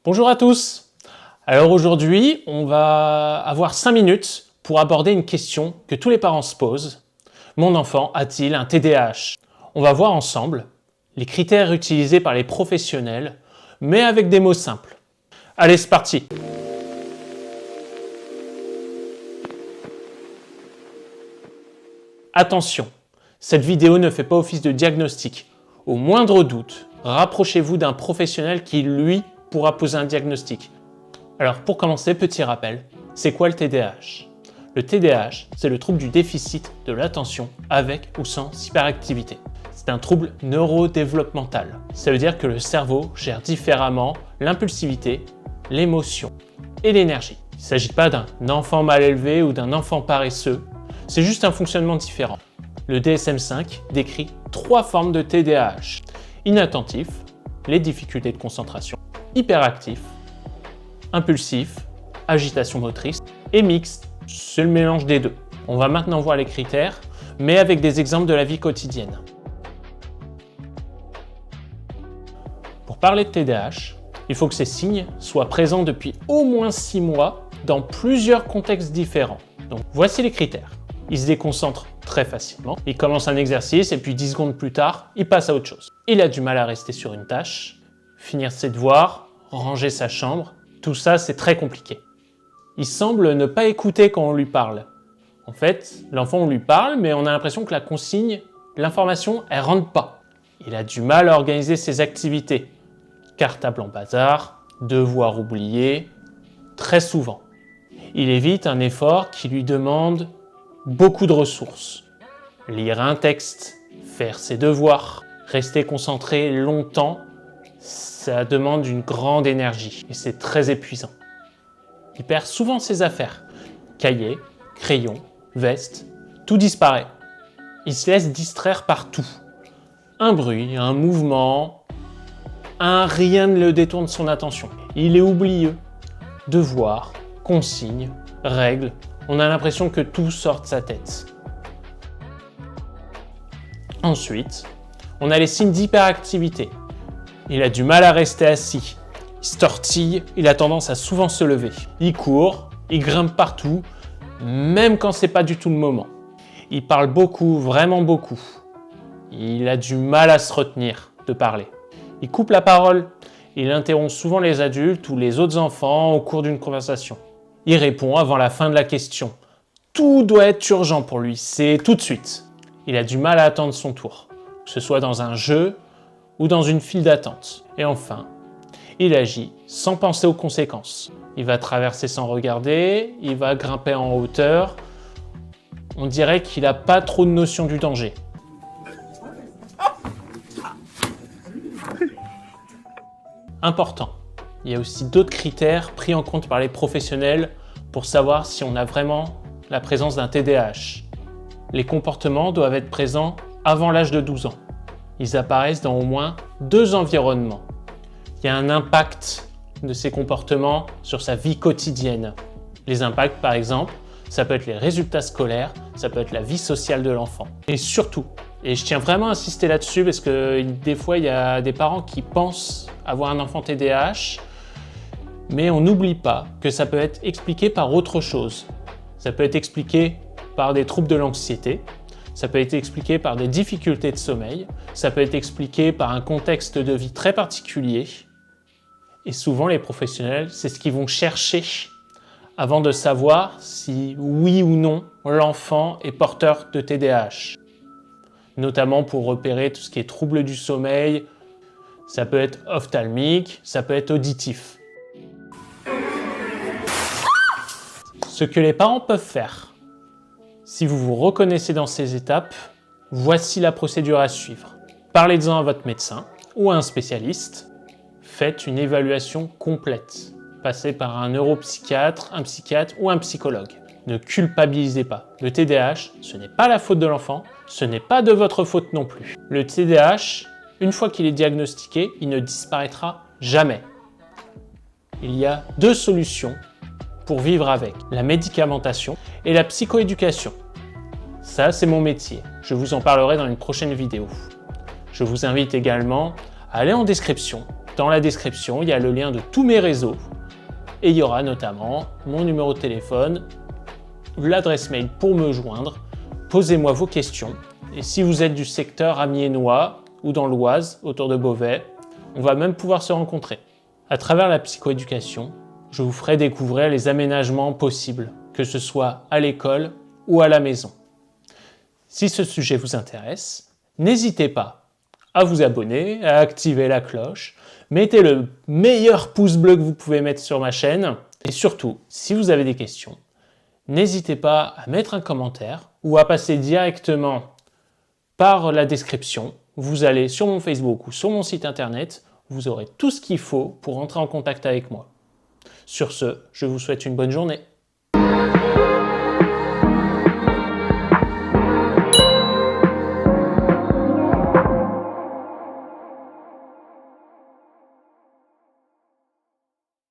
Bonjour à tous. Alors aujourd'hui, on va avoir 5 minutes pour aborder une question que tous les parents se posent. Mon enfant a-t-il un TDAH? On va voir ensemble les critères utilisés par les professionnels, mais avec des mots simples. Allez, c'est parti! Attention, cette vidéo ne fait pas office de diagnostic. Au moindre doute, rapprochez-vous d'un professionnel qui, lui, pourra poser un diagnostic. Alors pour commencer, petit rappel, c'est quoi le TDAH? Le TDAH, c'est le trouble du déficit de l'attention avec ou sans hyperactivité. C'est un trouble neurodéveloppemental. Ça veut dire que le cerveau gère différemment l'impulsivité, l'émotion et l'énergie. Il ne s'agit pas d'un enfant mal élevé ou d'un enfant paresseux, c'est juste un fonctionnement différent. Le DSM-5 décrit 3 formes de TDAH. Inattentif, les difficultés de concentration, hyperactif, impulsif, agitation motrice et mixte, c'est le mélange des deux. On va maintenant voir les critères, mais avec des exemples de la vie quotidienne. Pour parler de TDAH, il faut que ces signes soient présents depuis au moins 6 mois dans plusieurs contextes différents. Donc voici les critères. Il se déconcentre très facilement, il commence un exercice et puis 10 secondes plus tard, il passe à autre chose. Il a du mal à rester sur une tâche, finir ses devoirs, ranger sa chambre, tout ça c'est très compliqué. Il semble ne pas écouter quand on lui parle. En fait, l'enfant on lui parle mais on a l'impression que la consigne, l'information, elle rentre pas. Il a du mal à organiser ses activités. Cartable en bazar, devoirs oubliés, très souvent. Il évite un effort qui lui demande beaucoup de ressources. Lire un texte, faire ses devoirs, rester concentré longtemps, ça demande une grande énergie et c'est très épuisant. Il perd souvent ses affaires. Cahiers, crayons, veste, tout disparaît. Il se laisse distraire par tout. Un bruit, un mouvement, un rien ne le détourne son attention. Il est oublieux. Devoirs, consignes, règles, on a l'impression que tout sort de sa tête. Ensuite, on a les signes d'hyperactivité. Il a du mal à rester assis. Il se tortille, il a tendance à souvent se lever. Il court, il grimpe partout, même quand c'est pas du tout le moment. Il parle beaucoup, vraiment beaucoup. Il a du mal à se retenir de parler. Il coupe la parole. Il interrompt souvent les adultes ou les autres enfants au cours d'une conversation. Il répond avant la fin de la question. Tout doit être urgent pour lui, c'est tout de suite. Il a du mal à attendre son tour, que ce soit dans un jeu ou dans une file d'attente. Et enfin, il agit sans penser aux conséquences. Il va traverser sans regarder, il va grimper en hauteur. On dirait qu'il n'a pas trop de notion du danger. Important. Il y a aussi d'autres critères pris en compte par les professionnels pour savoir si on a vraiment la présence d'un TDAH. Les comportements doivent être présents avant l'âge de 12 ans. Ils apparaissent dans au moins 2 environnements. Il y a un impact de ces comportements sur sa vie quotidienne. Les impacts, par exemple, ça peut être les résultats scolaires, ça peut être la vie sociale de l'enfant. Et surtout, et je tiens vraiment à insister là-dessus parce que des fois, il y a des parents qui pensent avoir un enfant TDAH, mais on n'oublie pas que ça peut être expliqué par autre chose. Ça peut être expliqué par des troubles de l'anxiété, ça peut être expliqué par des difficultés de sommeil, ça peut être expliqué par un contexte de vie très particulier. Et souvent, les professionnels, c'est ce qu'ils vont chercher avant de savoir si oui ou non l'enfant est porteur de TDAH. Notamment pour repérer tout ce qui est troubles du sommeil, ça peut être ophtalmique, ça peut être auditif. Ce que les parents peuvent faire, si vous vous reconnaissez dans ces étapes, voici la procédure à suivre. Parlez-en à votre médecin ou à un spécialiste. Faites une évaluation complète. Passez par un neuropsychiatre, un psychiatre ou un psychologue. Ne culpabilisez pas. Le TDAH, ce n'est pas la faute de l'enfant, ce n'est pas de votre faute non plus. Le TDAH, une fois qu'il est diagnostiqué, il ne disparaîtra jamais. Il y a 2 solutions pour vivre avec, la médicamentation et la psychoéducation. Ça, c'est mon métier. Je vous en parlerai dans une prochaine vidéo. Je vous invite également à aller en description Dans la description, il y a le lien de tous mes réseaux et il y aura notamment mon numéro de téléphone, l'adresse mail pour me joindre. Posez-moi vos questions et si vous êtes du secteur amiénois ou dans l'Oise, autour de Beauvais, on va même pouvoir se rencontrer. À travers la psychoéducation, je vous ferai découvrir les aménagements possibles, que ce soit à l'école ou à la maison. Si ce sujet vous intéresse, n'hésitez pas à vous abonner, à activer la cloche, mettez le meilleur pouce bleu que vous pouvez mettre sur ma chaîne et surtout, si vous avez des questions, n'hésitez pas à mettre un commentaire ou à passer directement par la description. Vous allez sur mon Facebook ou sur mon site internet, vous aurez tout ce qu'il faut pour entrer en contact avec moi. Sur ce, je vous souhaite une bonne journée.